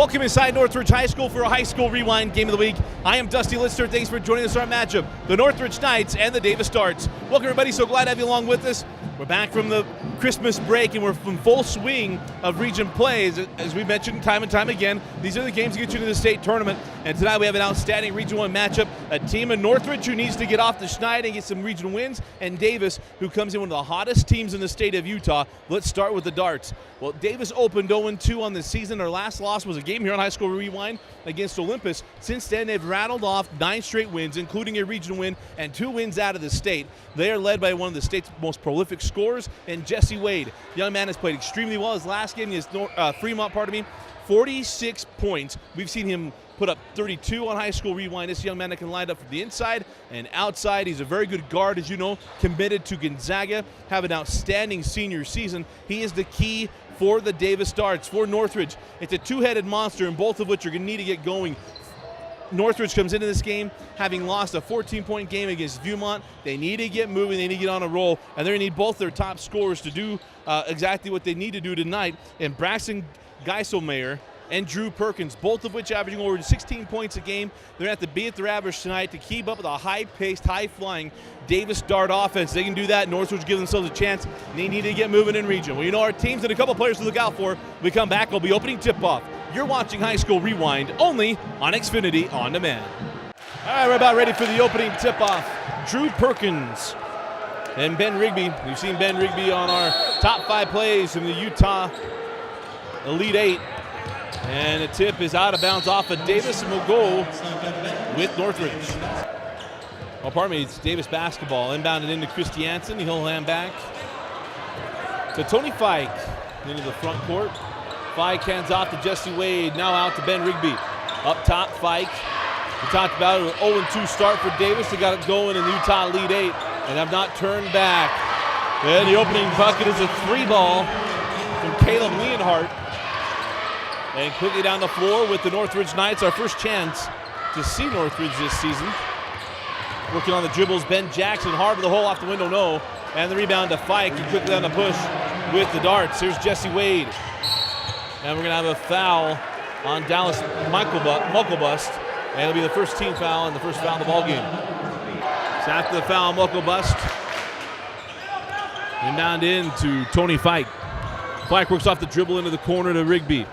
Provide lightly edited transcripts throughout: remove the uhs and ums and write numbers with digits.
Welcome inside Northridge High School for a High School Rewind Game of the Week. I am Dusty Lister. Thanks for joining us on our matchup, the Northridge Knights and the Davis Darts. Welcome, everybody. So glad to have you along with us. We're back from the Christmas break, and we're in full swing of region plays. As we mentioned time and time again, these are the games that get you to the state tournament. And tonight we have an outstanding Region 1 matchup. A team in Northridge who needs to get off the schneid and get some region wins, and Davis, who comes in one of the hottest teams in the state of Utah. Let's start with the Darts. Well, Davis opened 0-2 on the season. Their last loss was a game here on High School Rewind against Olympus. Since then, they've rattled off 9 straight wins, including a region win and 2 wins out of the state. They are led by one of the state's most prolific scorers, and Jesse Wade. The young man has played extremely well. His last game against Fremont, 46 points. We've seen him put up 32 on High School Rewind. This young man that can line up from the inside and outside. He's a very good guard, as you know, committed to Gonzaga, have an outstanding senior season. He is the key for the Davis Darts, for Northridge. It's a two-headed monster, and both of which are going to need to get going. Northridge comes into this game having lost a 14-point game against Viewmont. They need to get moving. They need to get on a roll, and they're going to need both their top scorers to do exactly what they need to do tonight. And Braxton Geiselmayer and Drew Perkins, both of which averaging over 16 points a game. They're going to have to be at their average tonight to keep up with a high-paced, high-flying Davis Dart offense. They can do that. Northridge give themselves a chance. They need to get moving in region. Well, you know our teams and a couple players to look out for. When we come back, we'll be opening tip-off. You're watching High School Rewind only on Xfinity On Demand. All right, we're about ready for the opening tip-off. Drew Perkins and Ben Rigby. We've seen Ben Rigby on our top 5 plays from the Utah Elite 8. And the tip is out of bounds off of Davis, and we'll go with Northridge. Oh, pardon me, it's Davis basketball. Inbounded into Christiansen. He'll hand back to Tony Fike into the front court. Fike hands off to Jesse Wade. Now out to Ben Rigby. Up top, Fike. We talked about it, an 0-2 start for Davis. They got it going in the Utah Elite 8 and have not turned back. And the opening bucket is a 3-ball from Caleb Leonhardt. And quickly down the floor with the Northridge Knights, our first chance to see Northridge this season. Working on the dribbles, Ben Jackson, hard with the hole off the window, no. And the rebound to Fike, and quickly down the push with the Darts. Here's Jesse Wade. And we're gonna have a foul on Dallas Mucklebust. And it'll be the first team foul and the first foul of the ball game. So after the foul, Mucklebust. Inbound in to Tony Fike. Fike works off the dribble into the corner to Rigby.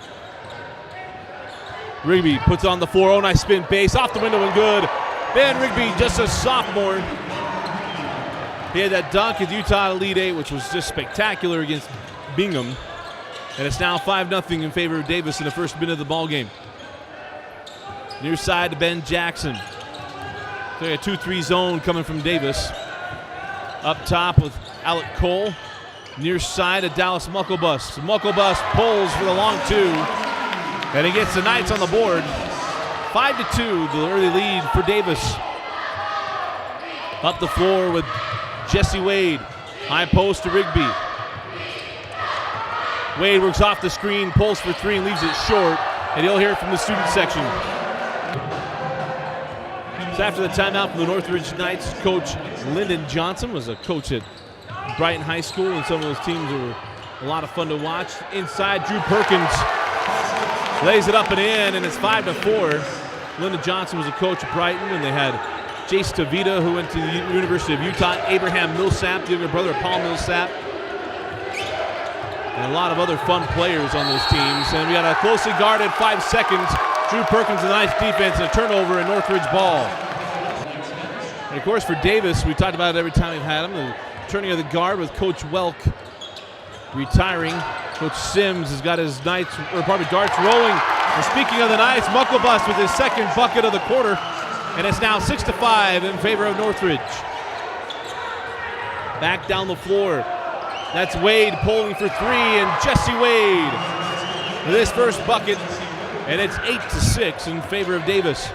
Rigby puts it on the floor. Oh, nice spin base. Off the window and good. Ben Rigby, just a sophomore. He had that dunk at Utah Elite 8, which was just spectacular against Bingham. And it's now 5-0 in favor of Davis in the first minute of the ball game. Near side to Ben Jackson. So a 2-3 zone coming from Davis. Up top with Alec Cole. Near side to Dallas Mucklebust. Mucklebust pulls for the long 2. And he gets the Knights on the board. 5-2, the early lead for Davis. Up the floor with Jesse Wade. High post to Rigby. Wade works off the screen, pulls for 3 and leaves it short. And you'll hear it from the student section. So after the timeout from the Northridge Knights, Coach Lyndon Johnson was a coach at Brighton High School, and some of those teams were a lot of fun to watch. Inside, Drew Perkins lays it up and in, and it's 5-4. Lyndon Johnson was a coach at Brighton, and they had Jace Tavita, who went to the University of Utah, Abraham Millsap, the younger brother of Paul Millsap, and a lot of other fun players on those teams. And we got a closely guarded 5 seconds. Drew Perkins, a nice defense, and a turnover, and Northridge ball. And of course, for Davis, we talked about it every time we've had him, the turning of the guard with Coach Welk retiring. Coach Sims has got his Knights, or probably Darts rolling. And speaking of the Knights, Mucklebust with his second bucket of the quarter. And it's now 6-5 in favor of Northridge. Back down the floor. That's Wade pulling for 3, and Jesse Wade with his first bucket. And it's 8-6 in favor of Davis.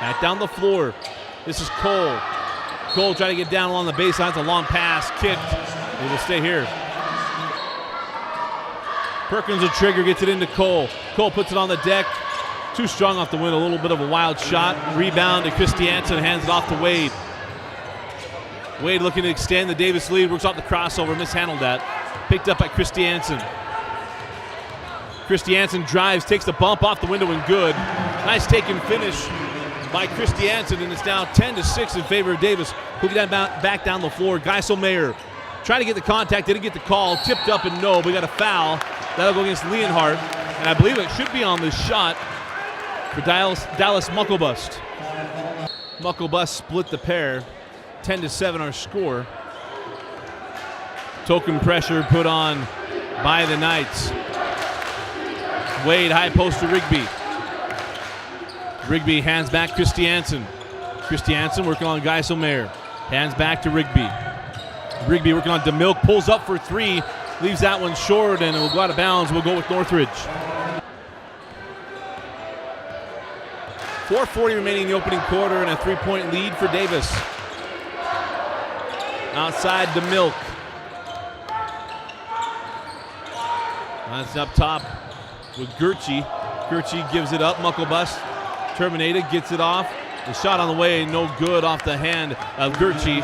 Back down the floor. This is Cole. Cole trying to get down along the baseline. It's a long pass, kicked. He will stay here. Perkins a trigger, gets it into Cole. Cole puts it on the deck. Too strong off the win, a little bit of a wild shot. Rebound to Christiansen, hands it off to Wade. Wade looking to extend the Davis lead, works off the crossover, mishandled that. Picked up by Christiansen. Christiansen drives, takes the bump off the window and good. Nice take and finish by Christiansen, and it's now 10-6 in favor of Davis. Moving down, back down the floor. Geisel-Mayer trying to get the contact, didn't get the call. Tipped up and no, but we got a foul. That'll go against Leonhardt, and I believe it should be on the shot for Dallas Mucklebust. Mucklebust split the pair. 10-7 our score. Token pressure put on by the Knights. Wade high post to Rigby. Rigby hands back Christiansen. Christiansen working on Geisel-Mayer. Hands back to Rigby. Rigby working on DeMilk. Pulls up for three. Leaves that one short and it will go out of bounds. We'll go with Northridge. 4:40 remaining in the opening quarter and a 3-point lead for Davis. Outside DeMilk. That's up top with Gertschy. Gertschy gives it up. Mucklebust terminated, gets it off. The shot on the way, no good off the hand of Gertschy.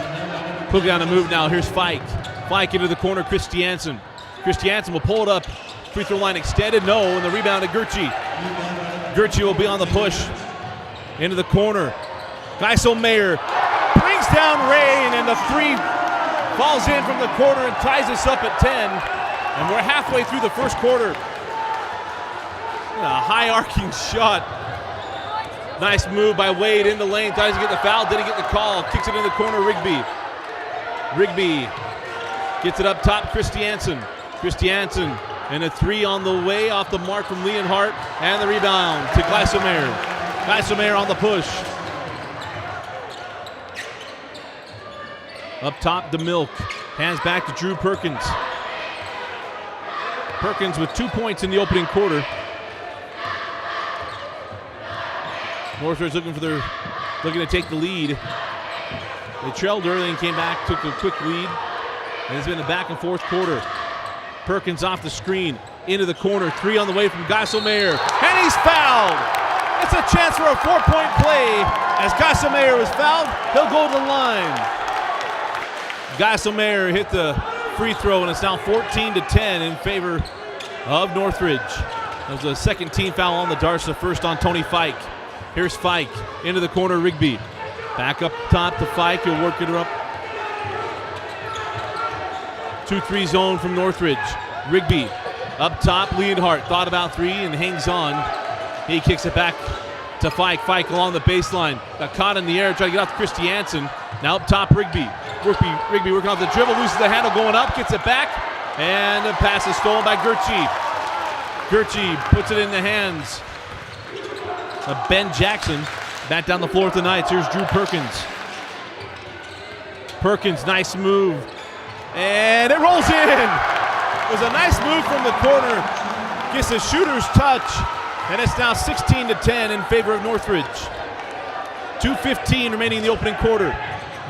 Quickly on the move now. Here's Fike. Fike into the corner. Christiansen. Christiansen will pull it up. Free throw line extended. No, and the rebound to Gertschy. Gertschy will be on the push. Into the corner. Geisel-Mayer brings down Rain, and the three falls in from the corner and ties us up at 10. And we're halfway through the first quarter. A high arcing shot. Nice move by Wade in the lane. Tries to get the foul. Didn't get the call. Kicks it in the corner. Rigby. Rigby gets it up top. Christiansen. Christiansen and a three on the way off the mark from Leonhardt. And the rebound to Geisel-Mayer. Geisel-Mayer on the push. Up top, DeMilk. Hands back to Drew Perkins. Perkins with 2 points in the opening quarter. Northridge looking to take the lead. They trailed early and came back, took a quick lead. And it's been a back and forth quarter. Perkins off the screen, into the corner, three on the way from Geisel-Mayer, and he's fouled! It's a chance for a 4-point play. As Geisel-Mayer was fouled, he'll go to the line. Geisel-Mayer hit the free throw, and it's now 14-10 in favor of Northridge. There's a second team foul on the Darts, the first on Tony Fike. Here's Fike into the corner, Rigby. Back up top to Fike, he'll work it up. 2-3 zone from Northridge. Rigby up top, Leonhardt thought about three and hangs on. He kicks it back to Fike. Fike along the baseline. Got caught in the air, trying to get off to Christiansen. Now up top, Rigby. Rigby working off the dribble, loses the handle, going up, gets it back. And the pass is stolen by Gertschy. Gertschy puts it in the hands of Ben Jackson. Back down the floor with the Knights. Here's Drew Perkins. Perkins, nice move. And it rolls in. It was a nice move from the corner. Gets a shooter's touch. And it's now 16-10 in favor of Northridge. 2:15 remaining in the opening quarter.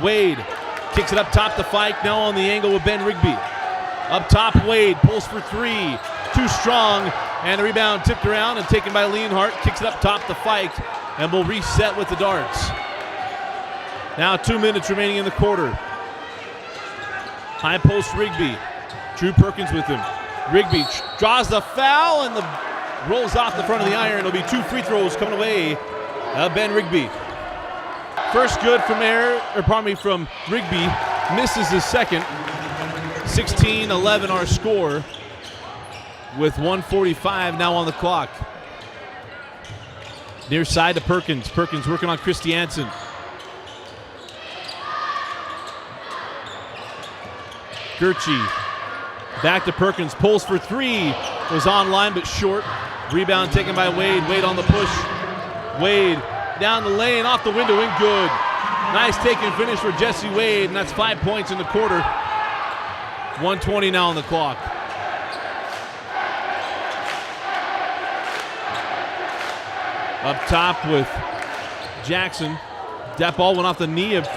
Wade kicks it up top to Fike. Now on the angle with Ben Rigby. Up top, Wade pulls for three. Too strong. And the rebound tipped around and taken by Leonhardt. Kicks it up top to Fike. And will reset with the Darts. Now 2 minutes remaining in the quarter. High post Rigby. Drew Perkins with him. Rigby draws the foul and the rolls off the front of the iron. It'll be two free throws coming away. Ben Rigby. First good from from Rigby. Misses his second. 16-11 our score with 1:45 now on the clock. Near side to Perkins. Perkins working on Christiansen. Gertschy back to Perkins, pulls for three, was online but short. Rebound taken by Wade. Wade on the push. Wade down the lane, off the window, and good. Nice take and finish for Jesse Wade, and that's 5 points in the quarter. 1:20 now on the clock. Up top with Jackson. That ball went off the knee of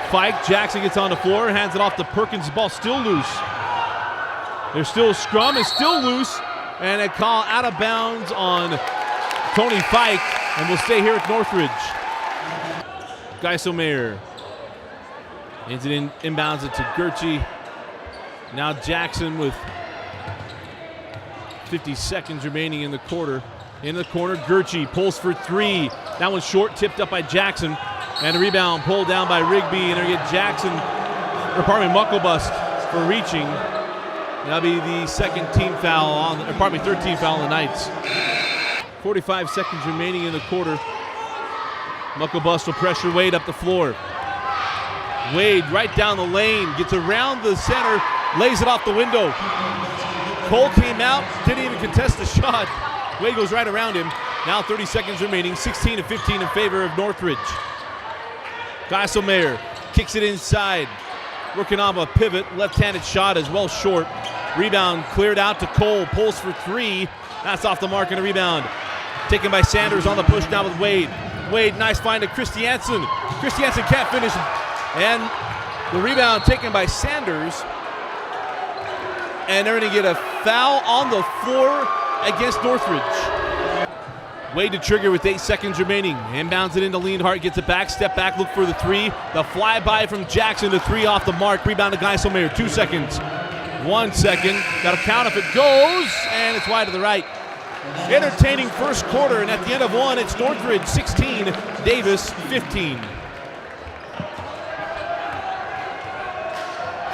Fike. Jackson gets on the floor, hands it off to Perkins. The ball still loose. There's still a scrum. It's still loose. And a call out of bounds on Tony Fike. And we'll stay here at Northridge. Geisel-Mayer. Inbounds it to Gertschy. Now Jackson with 50 seconds remaining in the quarter. In the corner, Gertchie pulls for three. That one's short, tipped up by Jackson. And a rebound pulled down by Rigby. And they get Jackson, or pardon me, Mucklebust for reaching. That'll be the second team foul on, or pardon me, third team foul on the Knights. 45 seconds remaining in the quarter. Mucklebust will pressure Wade up the floor. Wade right down the lane, gets around the center, lays it off the window. Cole came out, didn't even contest the shot. Wade goes right around him. Now 30 seconds remaining, 16-15 in favor of Northridge. Geiselmayer kicks it inside. Working on a pivot, left-handed shot as well short. Rebound cleared out to Cole, pulls for three. That's off the mark and a rebound. Taken by Sanders on the push now with Wade. Wade, nice find to Christiansen. Christiansen can't finish. And the rebound taken by Sanders. And they're going to get a foul on the floor against Northridge. Wade to trigger with 8 seconds remaining. Inbounds it into Leonhardt, gets it back, step back, look for the three. The flyby from Jackson to three off the mark. Rebound to Geiselmayer, 2 seconds. 1 second, got to count if it goes, and it's wide to the right. Entertaining first quarter, and at the end of one, it's Northridge 16, Davis 15.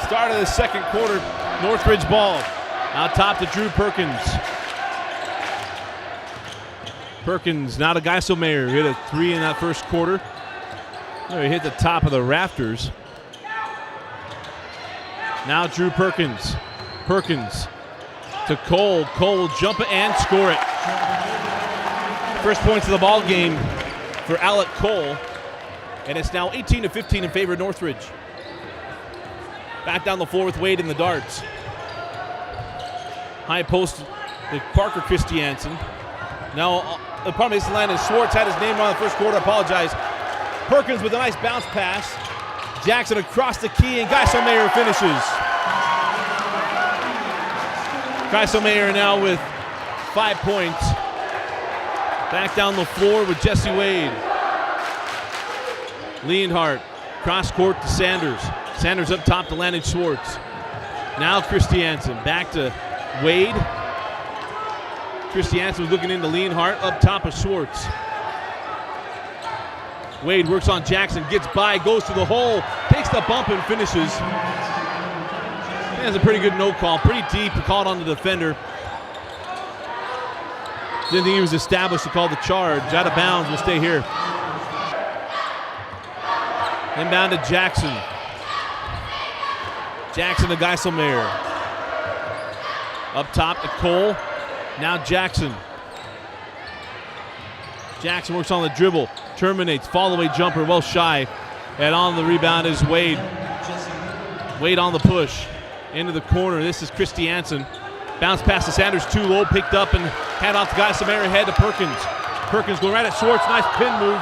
Start of the second quarter, Northridge ball. Out top to Drew Perkins. Perkins now to Geiselmayer, hit a three in that first quarter. He hit the top of the rafters. Now Drew Perkins. Perkins to Cole. Cole will jump it and score it. First points of the ball game for Alec Cole. And it's now 18-15 in favor of Northridge. Back down the floor with Wade in the darts. High post with Parker Christiansen. Now the problem is Landon Schwartz had his name wrong in the first quarter. I apologize. Perkins with a nice bounce pass. Jackson across the key, and Geiselmayer finishes. Geiselmayer now with 5 points. Back down the floor with Jesse Wade. Leonhardt, cross court to Sanders. Sanders up top to Landon Schwartz. Now Christiansen, back to Wade. Christiansen was looking into Leonhardt, up top of Schwartz. Wade works on Jackson, gets by, goes to the hole, takes the bump and finishes. That's a pretty good no call, pretty deep, called on the defender. Didn't think he was established to call the charge. Out of bounds, will stay here. Inbound to Jackson. Jackson to Geiselmayer. Up top to Cole. Now Jackson. Jackson works on the dribble, terminates, fall-away jumper, well shy. And on the rebound is Wade. Wade on the push. Into the corner, this is Christiansen. Bounce pass to Sanders, too low, picked up and hand off to Geiselmayer, head to Perkins. Perkins going right at Schwartz, nice pin move.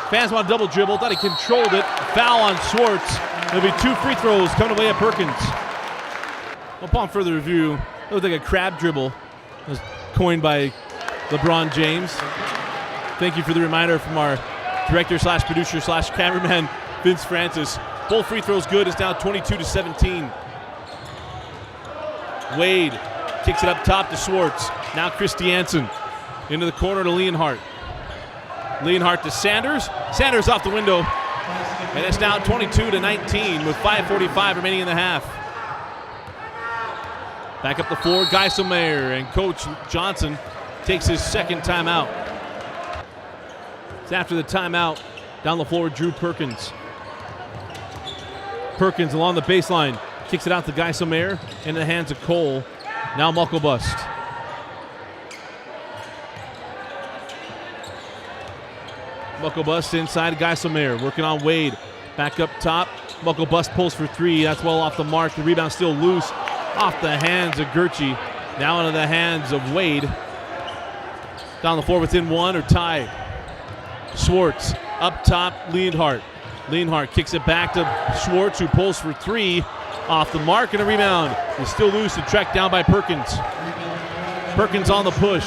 Fans want to double dribble, thought he controlled it. Foul on Schwartz. There'll be 2 free throws coming away at Perkins. Upon further review, it looked like a crab dribble. It was coined by LeBron James. Thank you for the reminder from our director/producer/cameraman, Vince Francis. Both free throws good. It's now 22-17. Wade kicks it up top to Schwartz. Now Christiansen into the corner to Leonhardt. Leonhardt to Sanders. Sanders off the window. And it's now 22-19 with 5:45 remaining in the half. Back up the floor, Geiselmayer, and Coach Johnson takes his second timeout. It's after the timeout. Down the floor, Drew Perkins. Perkins along the baseline. Kicks it out to Geiselmayer in the hands of Cole. Now Mucklebust. Mucklebust inside Geiselmayer, working on Wade. Back up top. Mucklebust pulls for three. That's well off the mark. The rebound still loose. Off the hands of Gertchie. Now into the hands of Wade. Down the floor within one or tie. Schwartz up top, Leonhardt. Leonhardt kicks it back to Schwartz, who pulls for three. Off the mark and a rebound. Is still loose and tracked down by Perkins. Perkins on the push.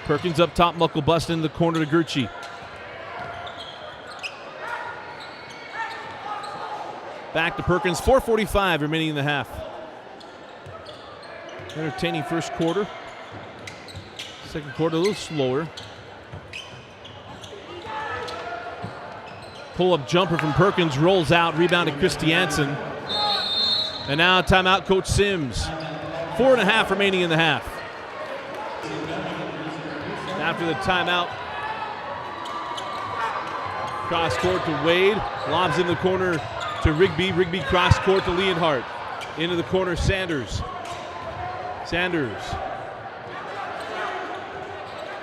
Perkins up top, Mucklebust in the corner to Gertchie. Back to Perkins, 4:45 remaining in the half. Entertaining first quarter. Second quarter a little slower. Pull-up jumper from Perkins, rolls out, rebounded Christiansen. And now timeout, Coach Sims. 4.5 remaining in the half. After the timeout, cross court to Wade, lobs in the corner to Rigby. Rigby cross court to Leonhardt. Into the corner, Sanders.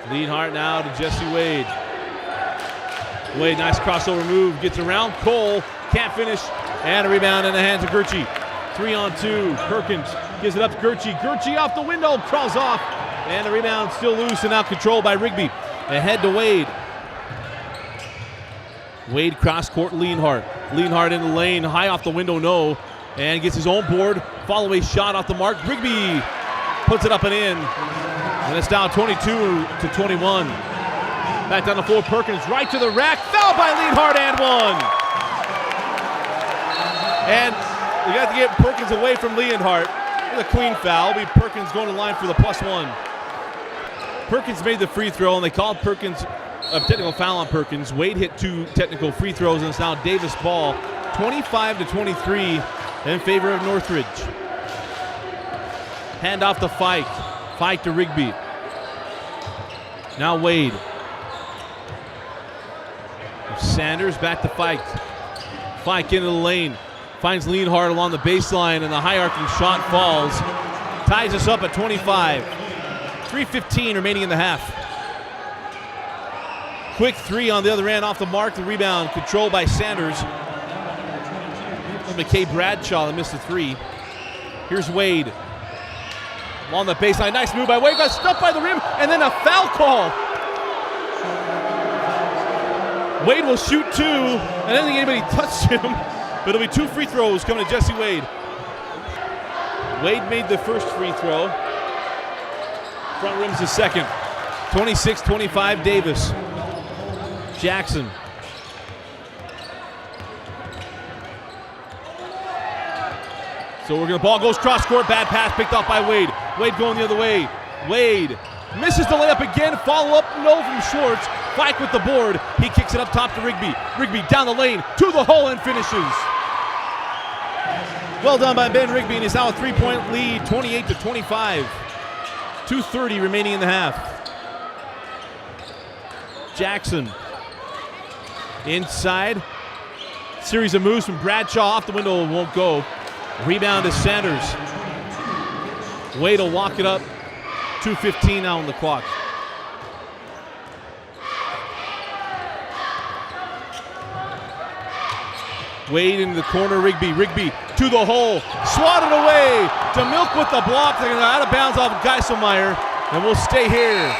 Leonhardt now to Jesse Wade. Wade, nice crossover move, gets around Cole, can't finish, and a rebound in the hands of Gurchie. 3-on-2, Perkins gives it up to Gurchie. Gurchie off the window, crawls off, and the rebound still loose and now controlled by Rigby. Ahead to Wade. Wade cross court, Leonhardt. Leonhardt in the lane, high off the window, no, and gets his own board. Follow away shot off the mark. Rigby puts it up and in, and it's now 22-21. Back down the floor, Perkins right to the rack, foul by Leonhardt and one. And you got to get Perkins away from Leonhardt. With a clean foul, be Perkins going to line for the +1. Perkins made the free throw, and they called Perkins a technical foul on Perkins. Wade hit 2 technical free throws, and it's now Davis ball, 25-23 in favor of Northridge. Hand off to Fike. Fike to Rigby. Now Wade. Sanders back to Fike. Fike into the lane. Finds Leonhardt along the baseline, and the high arcing shot falls. Ties us up at 25. 3:15 remaining in the half. Quick three on the other end off the mark. The rebound controlled by Sanders. McKay Bradshaw that missed the three. Here's Wade. On the baseline. Nice move by Wade. Got stuffed by the rim, and then a foul call. Wade will shoot 2, and I don't think anybody touched him, but it'll be 2 free throws coming to Jesse Wade. Wade made the first free throw. Front rim's the second. 26-25 Davis. Jackson. So we're gonna, ball goes cross court, bad pass picked off by Wade. Wade going the other way. Wade misses the layup again, follow up, no from Schwartz. Fike with the board, he kicks it up top to Rigby. Rigby down the lane, to the hole and finishes. Well done by Ben Rigby, and he's now a 3-point lead, 28-25. 2:30 remaining in the half. Jackson. Inside. Series of moves from Bradshaw off the window, won't go. Rebound to Sanders. Wade will walk it up. 2:15 now on the clock. Wade in the corner, Rigby. Rigby to the hole. Swatted away. DeMilk with the block. They're out of bounds off of Geiselmeyer. And we'll stay here.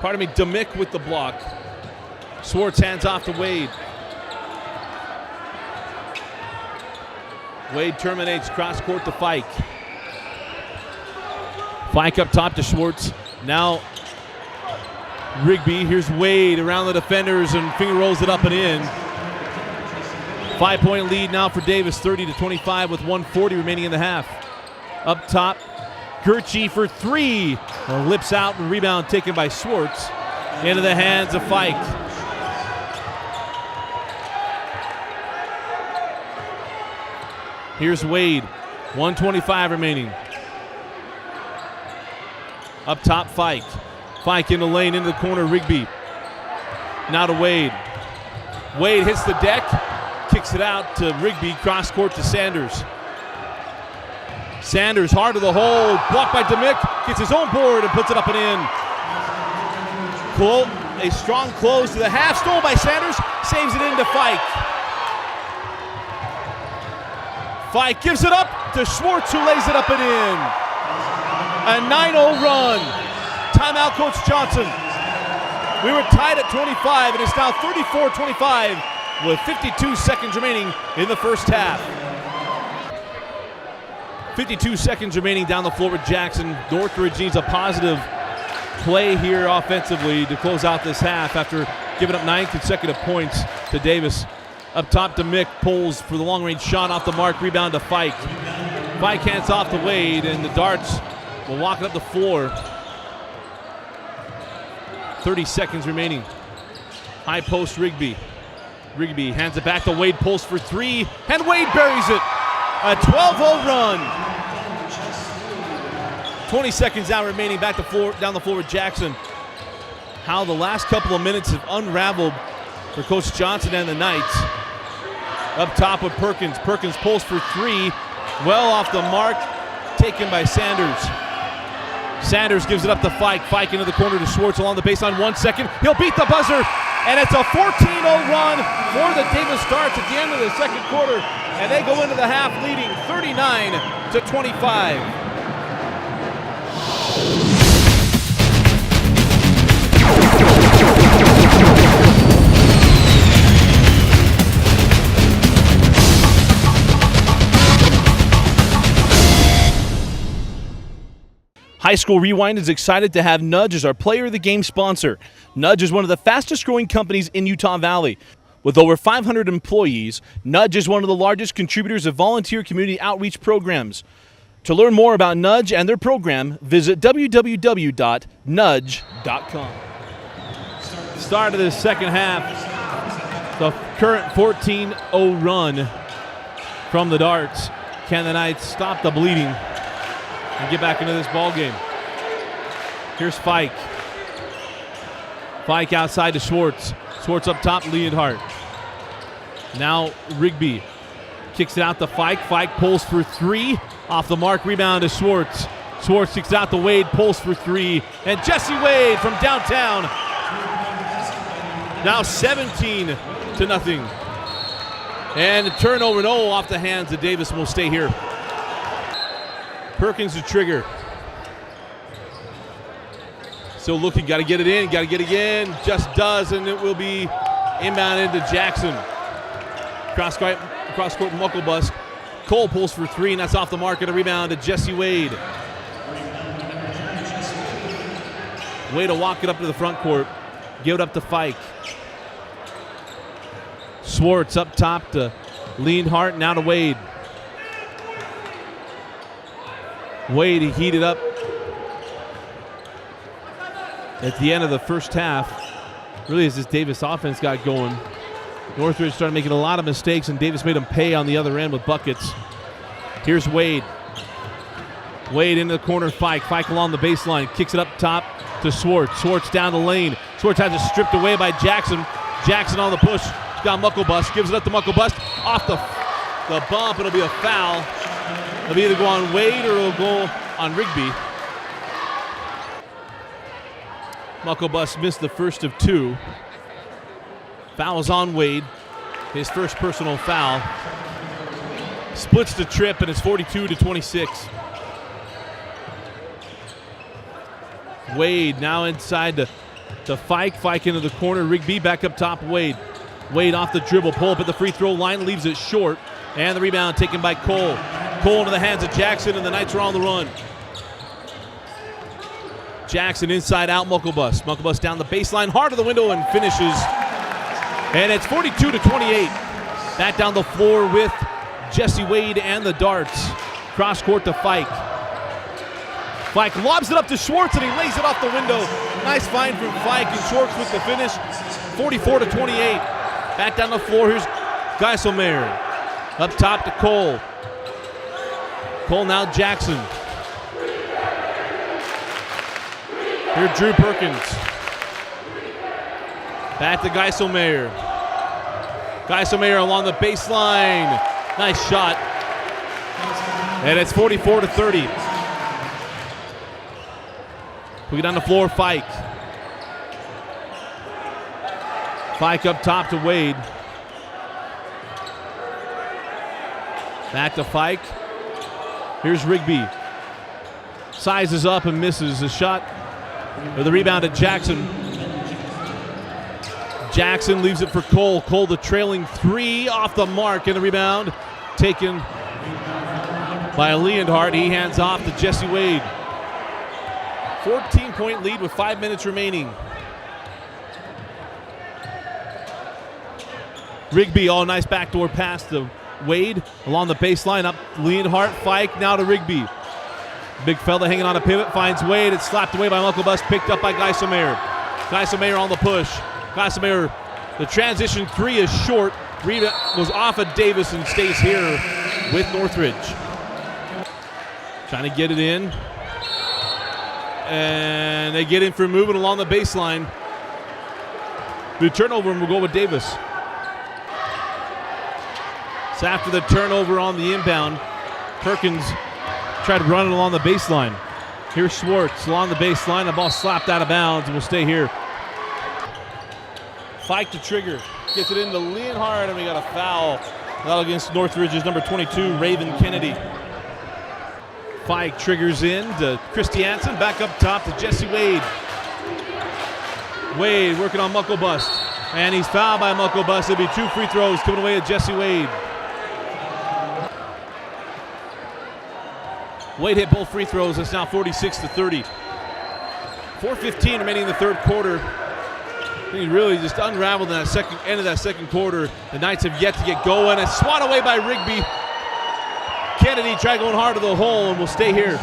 Pardon me, DeMick with the block. Schwartz hands off to Wade. Wade terminates, cross court to Fike. Fike up top to Schwartz. Now Rigby, here's Wade around the defenders and finger rolls it up and in. 5-point lead now for Davis, 30-25 with 1:40 remaining in the half. Up top, Gurchie for 3. Lips out and rebound taken by Schwartz. Into the hands of Fike. Here's Wade, 1:25 remaining. Up top, Fike. Fike in the lane, into the corner, Rigby. Now to Wade. Wade hits the deck, kicks it out to Rigby, cross court to Sanders. Sanders hard to the hole, blocked by DeMick, gets his own board and puts it up and in. A strong close to the half, stolen by Sanders, saves it into Fike. Fike gives it up to Schwartz, who lays it up and in. A 9-0 run. Timeout, Coach Johnson. We were tied at 25, and it's now 34-25 with 52 seconds remaining in the first half. 52 seconds remaining down the floor with Jackson. Northridge needs a positive play here offensively to close out this half after giving up 9 consecutive points to Davis. Up top, DeMick pulls for the long-range shot off the mark. Rebound to Fike. Fike hands off to Wade, and the Darts will walk it up the floor. 30 seconds remaining. High post Rigby. Rigby hands it back to Wade, pulls for three, and Wade buries it. A 12-0 run. 20 seconds out remaining, down the floor with Jackson. How the last couple of minutes have unraveled for Coach Johnson and the Knights. Up top with Perkins. Perkins pulls for three, well off the mark, taken by Sanders. Sanders gives it up to Fike. Fike into the corner to Schwartz along the baseline. 1 second. He'll beat the buzzer, and it's a 14-0 run for the Davis Darts at the end of the second quarter, and they go into the half leading 39-25. High School Rewind is excited to have Nudge as our Player of the Game sponsor. Nudge is one of the fastest growing companies in Utah Valley. With over 500 employees, Nudge is one of the largest contributors of volunteer community outreach programs. To learn more about Nudge and their program, visit www.nudge.com. Start of the second half, the current 14-0 run from the Darts. Can the Knights stop the bleeding and get back into this ball game? Here's Fike. Fike outside to Schwartz. Schwartz up top, Leonhardt. Now Rigby kicks it out to Fike. Fike pulls for three. Off the mark, rebound to Schwartz. Schwartz kicks it out to Wade, pulls for three. And Jesse Wade from downtown. Now 17-0. And a turnover, no, off the hands of Davis, will stay here. Perkins to trigger. Still looking, got to get it in, just does, and it will be inbound into Jackson. Cross court Mucklebust. Cole pulls for three, and that's off the mark, and a rebound to Jesse Wade. Wade will walk it up to the front court, give it up to Fike. Schwartz up top to Leonhardt, now to Wade. Wade, he heated up at the end of the first half. Really, as this Davis offense got going, Northridge started making a lot of mistakes, and Davis made them pay on the other end with buckets. Here's Wade. Wade into the corner, Fike. Fike along the baseline, kicks it up top to Schwartz. Schwartz down the lane. Schwartz has it stripped away by Jackson. Jackson on the push. Got Mucklebust, gives it up to Mucklebust. Off the bump, it'll be a foul. It'll either go on Wade or it'll go on Rigby. Mucklebust missed the first of two. Foul is on Wade. His first personal foul. Splits the trip, and it's 42-26. Wade now inside to Fike. Fike into the corner. Rigby back up top. Wade. Wade off the dribble. Pull up at the free throw line. Leaves it short. And the rebound taken by Cole. Cole into the hands of Jackson, and the Knights are on the run. Jackson inside out, Mucklebust. Mucklebust down the baseline, hard to the window, and finishes. And it's 42-28. Back down the floor with Jesse Wade and the Darts. Cross court to Fike. Fike lobs it up to Schwartz, and he lays it off the window. Nice find from Fike, and Schwartz with the finish. 44-28. Back down the floor, here's Geiselmeyer. Up top to Cole. Cole now Jackson. Here's Drew Perkins. Back to Geiselmeyer. Geiselmeyer along the baseline. Nice shot. And it's 44-30. We get on the floor, Fike. Fike up top to Wade. Back to Fike. Here's Rigby. Sizes up and misses the shot. Or the rebound to Jackson. Jackson leaves it for Cole. Cole the trailing three off the mark, and the rebound taken by Leonhardt. He hands off to Jesse Wade. 14-point lead with 5 minutes remaining. Rigby, nice backdoor pass to Wade along the baseline, up Leonhardt, Fike, now to Rigby. Big fella hanging on a pivot, finds Wade. It's slapped away by Mucklebus, picked up by Geiselmayer. Geiselmayer on the push. Geiselmayer, the transition three is short. Rebound goes off of Davis and stays here with Northridge. Trying to get it in. And they get in for movement along the baseline. The turnover, and we'll go with Davis. So after the turnover on the inbound, Perkins tried to run it along the baseline. Here's Schwartz along the baseline. The ball slapped out of bounds and will stay here. Fike to trigger. Gets it into Leonhardt, and we got a foul. That'll against Northridge's number 22, Raven Kennedy. Fike triggers in to Christiansen. Back up top to Jesse Wade. Wade working on Mucklebust. And he's fouled by Mucklebust. It'll be 2 free throws coming away at Jesse Wade. Wade hit both free throws. It's now 46-30. 4:15 remaining in the third quarter. He really just unraveled in that end of that second quarter. The Knights have yet to get going. It's swat away by Rigby. Kennedy tried going hard to the hole and will stay here.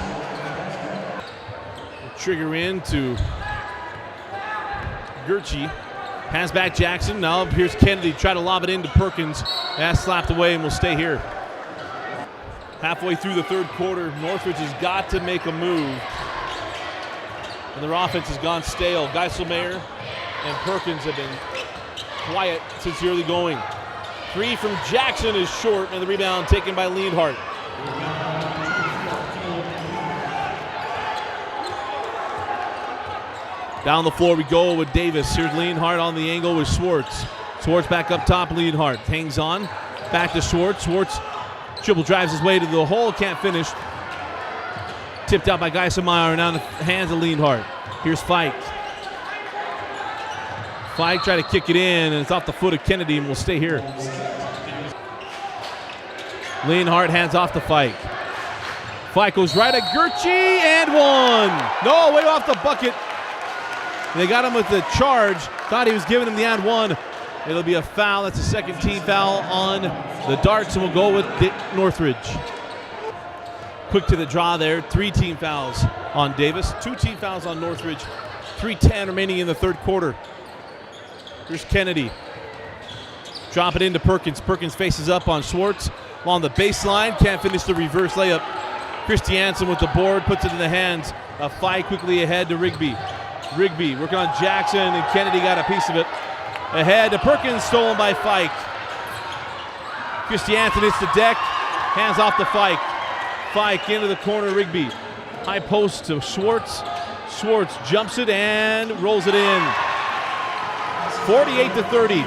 Trigger in to Gurchie. Pass back Jackson. Now here's Kennedy. Try to lob it into Perkins. That's slapped away and will stay here. Halfway through the third quarter, Northridge has got to make a move. And their offense has gone stale. Geiselmayer and Perkins have been quiet since the early going. Three from Jackson is short, and the rebound taken by Leonhardt. Down the floor we go with Davis. Here's Leonhardt on the angle with Schwartz. Schwartz back up top, Leonhardt hangs on. Back to Schwartz. Schwartz dribble drives his way to the hole, can't finish. Tipped out by Geiselmayer, now in the hands of Leonhardt. Here's Fike. Fike try to kick it in, and it's off the foot of Kennedy and will stay here. Leonhardt hands off to Fike. Fike goes right at Gurchie and one. No, way off the bucket. They got him with the charge. Thought he was giving him the and one. It'll be a foul. That's a second team foul on the Darts, and we'll go with Northridge. Quick to the draw there. 3 team fouls on Davis. 2 team fouls on Northridge. 3:10 remaining in the third quarter. Here's Kennedy. Drop it into Perkins. Perkins faces up on Schwartz. Along the baseline. Can't finish the reverse layup. Christiansen with the board. Puts it in the hands of Fike. Quickly ahead to Rigby. Rigby working on Jackson, and Kennedy got a piece of it. Ahead to Perkins, stolen by Fike. Christiansen hits the deck. Hands off to Fike. Fike into the corner, Rigby. High post to Schwartz. Schwartz jumps it and rolls it in. 48-30.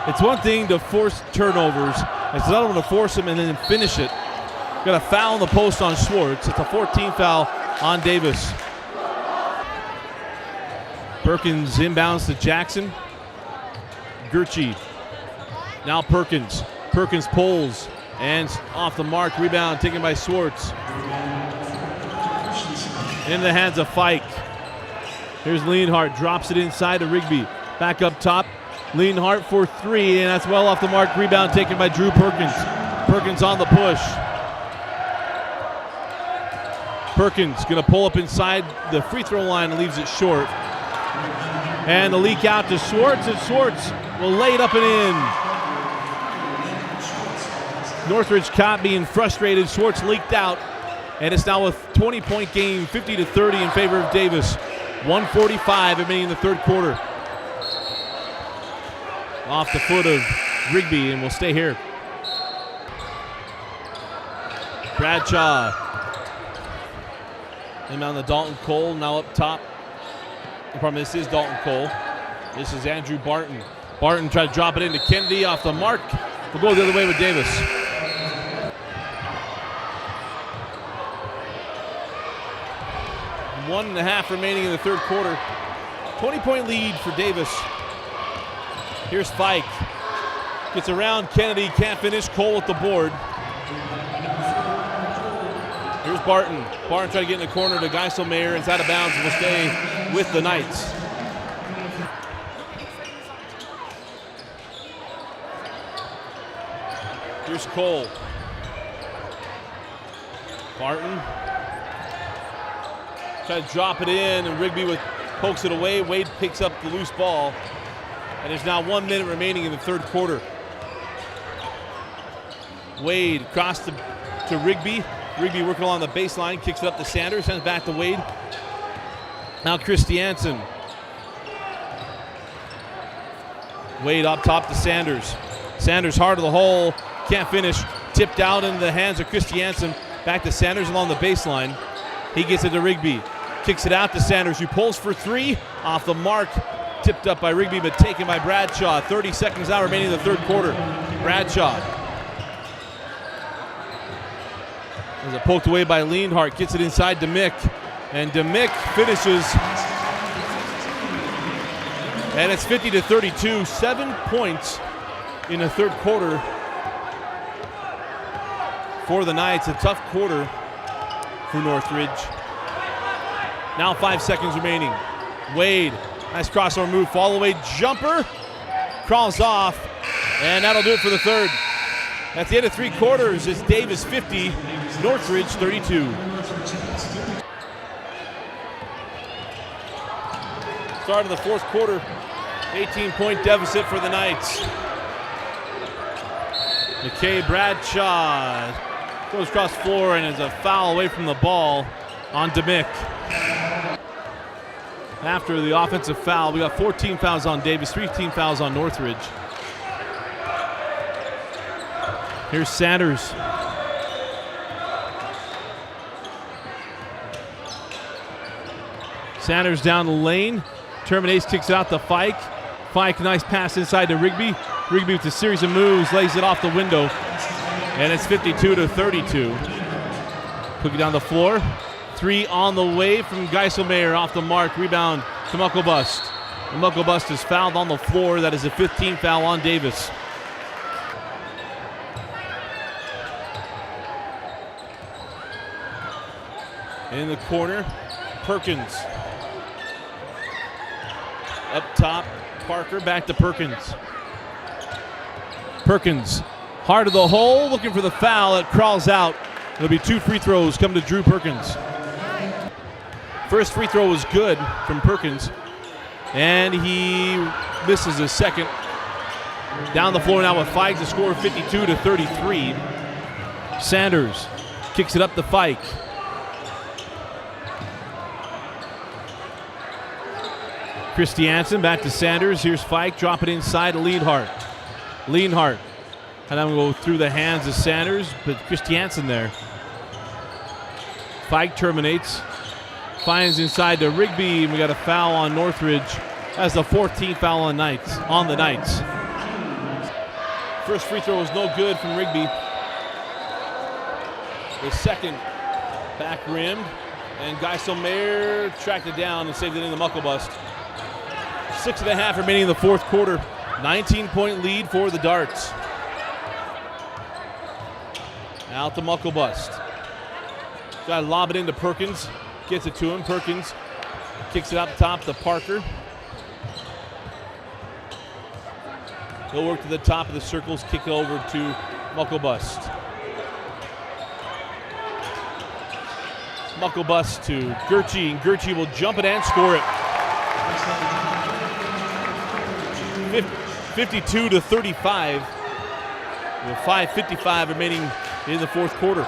It's one thing to force turnovers. It's another one to force them and then finish it. Got a foul on the post on Schwartz. It's a 14 foul on Davis. Perkins inbounds to Jackson. Gurchie. Now Perkins. Perkins pulls and off the mark. Rebound taken by Schwartz. In the hands of Fike. Here's Leonhardt. Drops it inside to Rigby. Back up top. Leonhardt for 3, and that's well off the mark. Rebound taken by Drew Perkins. Perkins on the push. Perkins going to pull up inside the free throw line and leaves it short. And the leak out to Schwartz, and Schwartz will lay it up and in. Northridge caught being frustrated. Schwartz leaked out, and it's now a 20-point game, 50-30 in favor of Davis. 1:45 remaining in the third quarter. Off the foot of Rigby, and will stay here. Bradshaw. Inbound to Dalton Cole, now up top. This is Dalton Cole. This is Andrew Barton. Barton tried to drop it into Kennedy off the mark. We'll go the other way with Davis. One and a half remaining in the third quarter. 20-point lead for Davis. Here's Fike. Gets around Kennedy, can't finish. Cole with the board. Here's Barton. Barton trying to get in the corner to Geiselmayer. It's out of bounds and will stay with the Knights. Here's Cole. Barton. Try to drop it in, and Rigby pokes it away. Wade picks up the loose ball. And there's now 1 minute remaining in the third quarter. Wade crossed to Rigby. Rigby working along the baseline, kicks it up to Sanders, sends back to Wade. Now Christiansen. Wade up top to Sanders. Sanders hard to the hole, can't finish. Tipped out into the hands of Christiansen. Back to Sanders along the baseline. He gets it to Rigby. Kicks it out to Sanders, who pulls for three. Off the mark. Tipped up by Rigby, but taken by Bradshaw. 30 seconds now remaining in the third quarter. Bradshaw. As it poked away by Leanhart. Gets it inside Demick. And Demick finishes. And it's 50-32. 7 points in the third quarter for the Knights. A tough quarter for Northridge. Now 5 seconds remaining. Wade, nice crossover move, fall away jumper, crawls off, and that'll do it for the third. At the end of 3 quarters, it's Davis 50, Northridge 32. Start of the fourth quarter, 18-point deficit for the Knights. McKay Bradshaw goes across the floor and is a foul away from the ball on Demick. After the offensive foul, we got 14 fouls on Davis, 13 fouls on Northridge. Here's Sanders. Sanders down the lane, terminates, kicks it out to Fike. Fike, nice pass inside to Rigby. Rigby with a series of moves, lays it off the window, and it's 52-32. Took it down the floor. 3 on the way from Geiselmayer off the mark. Rebound to Mucklebust. And Mucklebust is fouled on the floor. That is a 15th foul on Davis. In the corner, Perkins. Up top, Parker, back to Perkins. Perkins, hard to the hole, looking for the foul. It crawls out. There'll be 2 free throws come to Drew Perkins. First free throw was good from Perkins, and he misses his second. Down the floor now with Fike to score 52-33. Sanders kicks it up to Fike. Christiansen back to Sanders. Here's Fike, drop it inside to Leanhart. Leanhart, and I'm going to go through the hands of Sanders, but Christiansen there. Fike terminates. Finds inside to Rigby, and we got a foul on Northridge. That's the 14th foul on the Knights. First free throw was no good from Rigby. The second back rimmed, and Geiselmayer tracked it down and saved it in the Mucklebust. 6.5 remaining in the fourth quarter. 19-point lead for the Darts. Out to Mucklebust. Got to lob it into Perkins. Gets it to him. Perkins kicks it up top to Parker. He'll work to the top of the circles, kick it over to Mucklebust. Mucklebust to Gertchie, and Gertchie will jump it and score it. 52-35. With 5:55 remaining in the fourth quarter.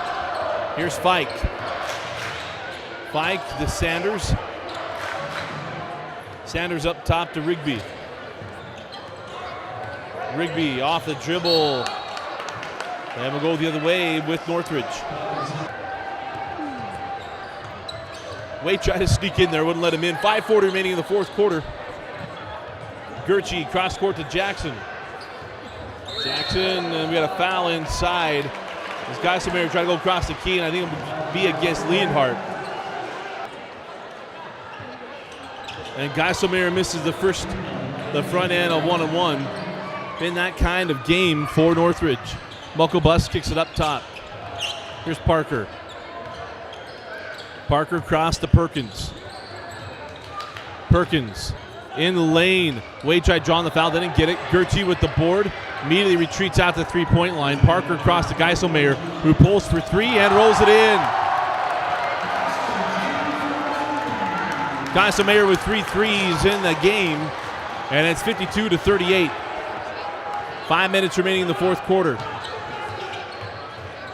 Here's Fike. Fike to Sanders. Sanders up top to Rigby. Rigby off the dribble. And we'll go the other way with Northridge. Wade tried to sneak in there, wouldn't let him in. 5:40 remaining in the fourth quarter. Gertchie cross court to Jackson. Jackson, and we got a foul inside. As Geiselmayer tried to go across the key, and I think it would be against Leanhart. And Geiselmayer misses the front end of 1-on-1. Been that kind of game for Northridge. Mucklebust kicks it up top. Here's Parker. Parker cross to Perkins. Perkins in the lane. Wade tried drawing the foul, didn't get it. Gertchie with the board. Immediately retreats out the three-point line. Parker across to Geiselmayer, who pulls for three and rolls it in. Geiselmayer with 3 threes in the game, and it's 52-38. 5 minutes remaining in the fourth quarter.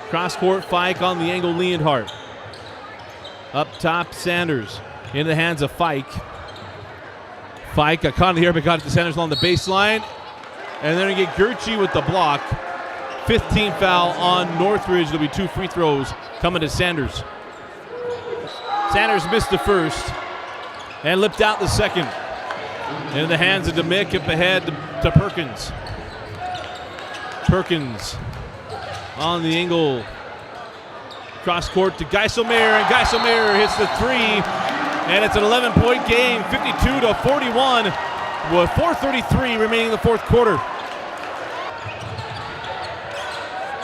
Cross-court, Fike on the angle, Leonhardt. Up top, Sanders. In the hands of Fike. Fike got caught in the air, but got it to Sanders along the baseline. And then we get Gurchi with the block. 15th foul on Northridge. There'll be 2 free throws coming to Sanders. Sanders missed the first and lipped out the second. In the hands of DeMick, up ahead to Perkins. Perkins on the angle. Cross court to Geiselmayer, and Geiselmayer hits the three. And it's an 11-point game, 52-41, with 4:33 remaining in the fourth quarter.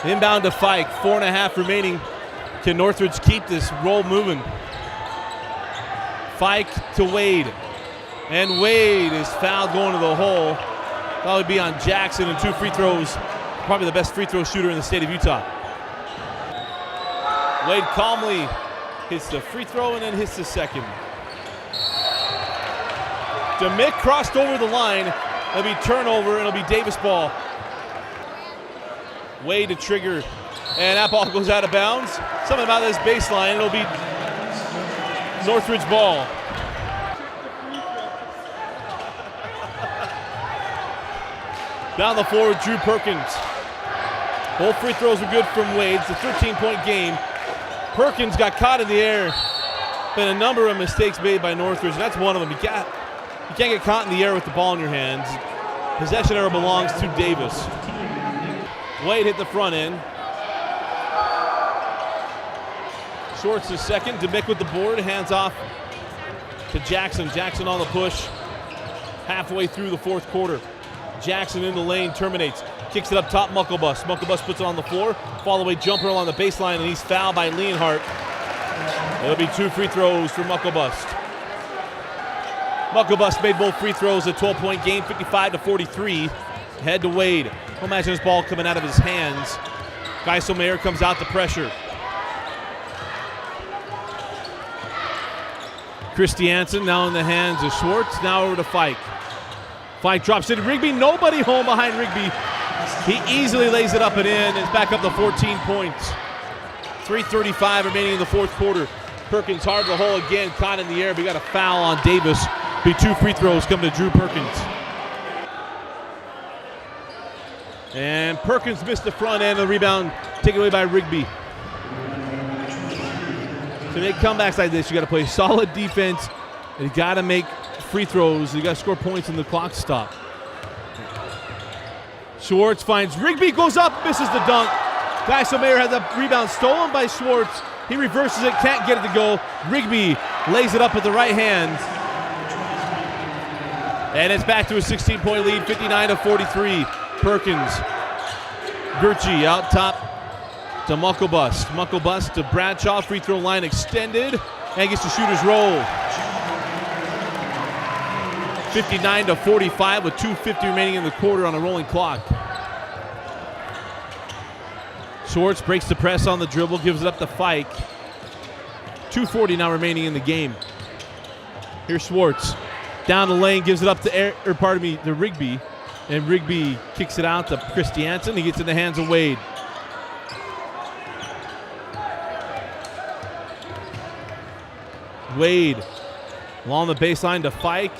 Inbound to Fike, 4.5 remaining. Can Northridge keep this roll moving? Fike to Wade. And Wade is fouled going to the hole. That would be on Jackson, and 2 free throws. Probably the best free throw shooter in the state of Utah. Wade calmly hits the free throw and then hits the second. DeMick crossed over the line. It'll be turnover, and it'll be Davis ball. Wade to trigger, and that ball goes out of bounds. Something about this baseline, it'll be Northridge ball. Down the floor, Drew Perkins. Both free throws were good from Wade. It's a 13-point game. Perkins got caught in the air. Been a number of mistakes made by Northridge, and that's one of them. You can't get caught in the air with the ball in your hands. Possession error belongs to Davis. Wade hit the front end. Shorts the second. DeMick with the board. Hands off to Jackson. Jackson on the push. Halfway through the fourth quarter. Jackson in the lane, terminates. Kicks it up top, Mucklebus. Mucklebus puts it on the floor. Follow-away jumper along the baseline, and he's fouled by Leonhardt. It'll be 2 free throws for Mucklebus. Mucklebus made both free throws, a 12-point game, 55-43. Head to Wade. Imagine this ball coming out of his hands. Geiselmayer comes out to pressure. Christiansen now in the hands of Schwartz. Now over to Fike. Fike drops it. Rigby, nobody home behind Rigby. He easily lays it up and in. It's back up to 14 points. 3:35 remaining in the fourth quarter. Perkins hard to the hole again, caught in the air. We got a foul on Davis. Be 2 free throws coming to Drew Perkins. And Perkins missed the front end of the rebound, taken away by Rigby. To make comebacks like this, you got to play solid defense, and you got to make free throws. You got to score points in the clock stop. Schwartz finds Rigby, goes up, misses the dunk. Geiselmayer has the rebound stolen by Schwartz. He reverses it, can't get it to go. Rigby lays it up with the right hand. And it's back to a 16-point lead, 59-43. Perkins. Gurchi out top to Mucklebus. Mucklebus to Bradshaw. Free throw line extended and gets the shooter's roll. 59-45 with 2:50 remaining in the quarter on a rolling clock. Schwartz breaks the press on the dribble, gives it up to Fike. 2:40 now remaining in the game. Here's Schwartz. Down the lane, gives it up to Rigby. And Rigby kicks it out to Christiansen. He gets in the hands of Wade. Wade along the baseline to Fike.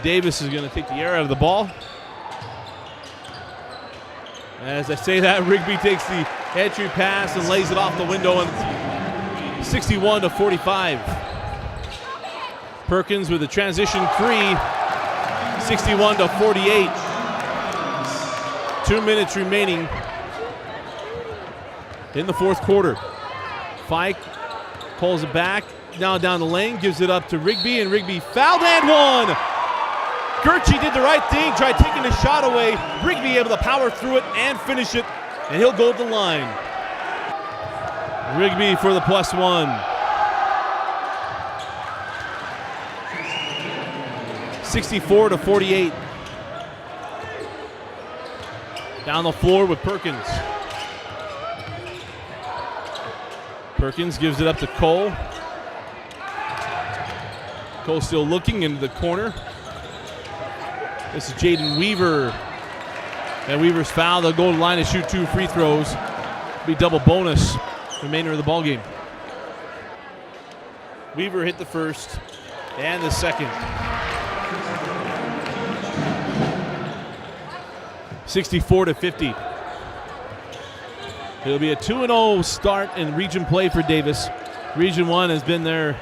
Davis is going to take the air out of the ball. As I say that, Rigby takes the entry pass and lays it off the window, and 61-45. Perkins with a transition three, 61-48. 2 minutes remaining in the fourth quarter. Fike pulls it back, now down the lane, gives it up to Rigby, and Rigby fouled and one. Gurchi did the right thing, tried taking the shot away. Rigby able to power through it and finish it, and he'll go to the line. Rigby for the +1. 64-48. Down the floor with Perkins. Perkins gives it up to Cole. Cole still looking into the corner. This is Jaden Weaver. And Weaver's fouled. They'll go to the line to shoot 2 free throws. Be double bonus remainder of the ball game. Weaver hit the first and the second. 64-50. It'll be a 2-0 start in region play for Davis. Region 1 has been their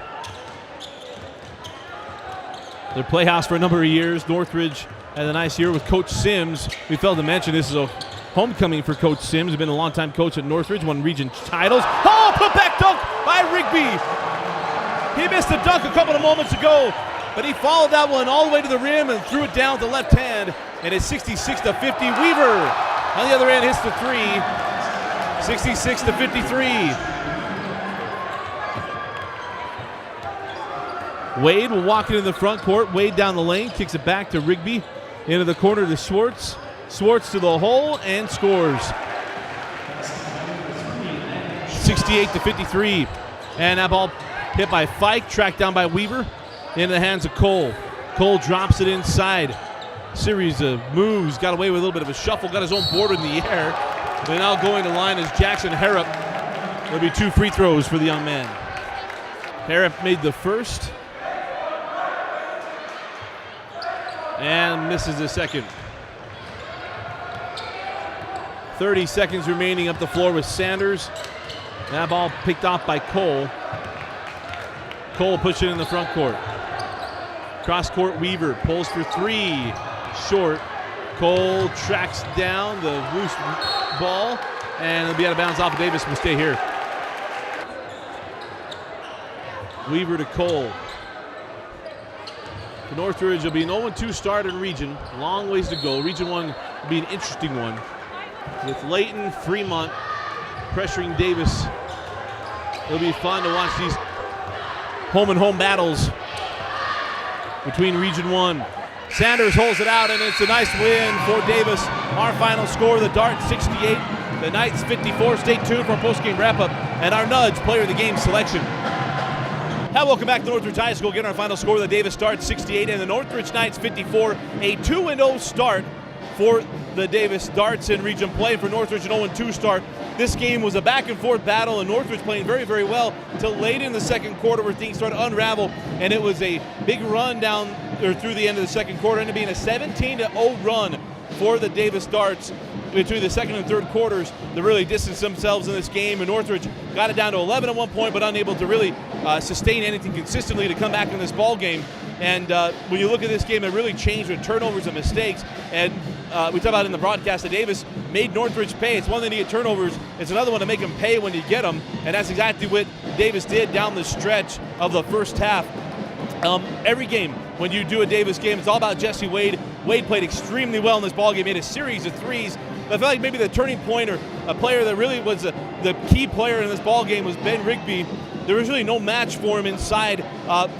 playhouse for a number of years. Northridge had a nice year with Coach Sims. We failed to mention this is a homecoming for Coach Sims. He's been a longtime coach at Northridge, won region titles. Oh, put back dunk by Rigby. He missed the dunk a couple of moments ago, but he followed that one all the way to the rim and threw it down with the left hand. And it's 66-50. Weaver on the other end hits the 3. 66-53. Wade will walk into the front court. Wade down the lane, kicks it back to Rigby. Into the corner to Schwartz. Schwartz to the hole and scores. 68-53. And that ball hit by Fike, tracked down by Weaver. Into the hands of Cole. Cole drops it inside. Series of moves, got away with a little bit of a shuffle, got his own board in the air. But now going to line is Jackson Harrop. There'll be 2 free throws for the young man. Harrop made the first. And misses the second. 30 seconds remaining up the floor with Sanders. That ball picked off by Cole. Cole puts it in the front court. Cross court Weaver pulls for 3. Short. Cole tracks down the loose ball, and it'll be out of bounds off of Davis. Will stay here. Weaver to Cole. The Northridge will be an 0-2 start in region. Long ways to go. Region 1 will be an interesting one, with Layton, Fremont pressuring Davis. It'll be fun to watch these home-and-home battles between Region 1. Sanders holds it out, and it's a nice win for Davis. Our final score, the Dart 68, the Knights 54. Stay tuned for our post-game wrap-up and our Nudge Player of the Game selection. Hi, welcome back to Northridge High School. Again, our final score, the Davis Dart 68 and the Northridge Knights 54. A 2-0 start for the Davis Darts in region play. For Northridge, an 0-2 start. This game was a back-and-forth battle, and Northridge playing very, very well until late in the second quarter where things started to unravel, and it was a big run down or through the end of the second quarter, ended up being a 17-0 run for the Davis Darts between the second and third quarters to really distance themselves in this game. And Northridge got it down to 11 at one point, but unable to really sustain anything consistently to come back in this ball game. And when you look at this game, it really changed with turnovers and mistakes. And we talked about in the broadcast that Davis made Northridge pay. It's one thing to get turnovers. It's another one to make them pay when you get them. And that's exactly what Davis did down the stretch of the first half. Every game, when you do a Davis game, it's all about Jesse Wade. Wade played extremely well in this ballgame, made a series of threes. But I feel like maybe the turning point or a player that really was the key player in this ballgame was Ben Rigby. There was really no match for him inside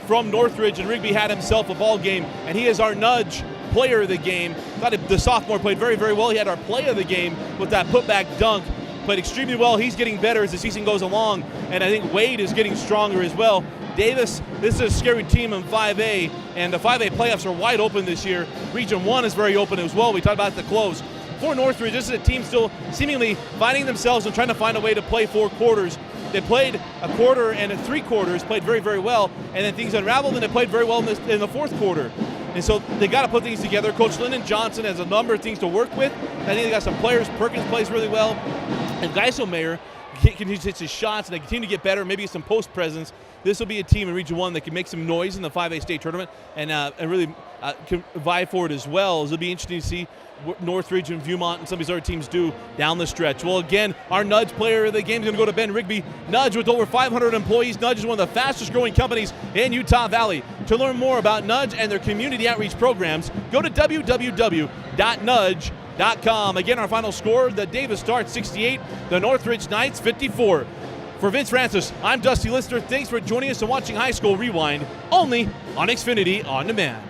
from Northridge, and Rigby had himself a ball game, and he is our Nudge Player of the Game. Thought the sophomore played very, very well. He had our Play of the Game with that putback dunk. Played extremely well. He's getting better as the season goes along, and I think Wade is getting stronger as well. Davis, this is a scary team in 5A, and the 5A playoffs are wide open this year. Region 1 is very open as well. We talked about the close. For Northridge, this is a team still seemingly finding themselves and trying to find a way to play 4 quarters. They played a quarter and 3 quarters, played very, very well, and then things unraveled, and they played very well in the fourth quarter. And so they got to put things together. Coach Lyndon Johnson has a number of things to work with. I think they got some players. Perkins plays really well. And Geiselmayer continues to hit his shots, and they continue to get better, maybe some post presence. This will be a team in Region 1 that can make some noise in the 5A state tournament and really can vie for it as well. It'll be interesting to see what Northridge and Viewmont and some of these other teams do down the stretch. Well, again, our Nudge Player of the Game is going to go to Ben Rigby. Nudge, with over 500 employees, Nudge is one of the fastest growing companies in Utah Valley. To learn more about Nudge and their community outreach programs, go to www.nudge.com. Again, our final score, the Davis Dart 68, the Northridge Knights 54. For Vince Francis, I'm Dusty Lister. Thanks for joining us and watching High School Rewind, only on Xfinity On Demand.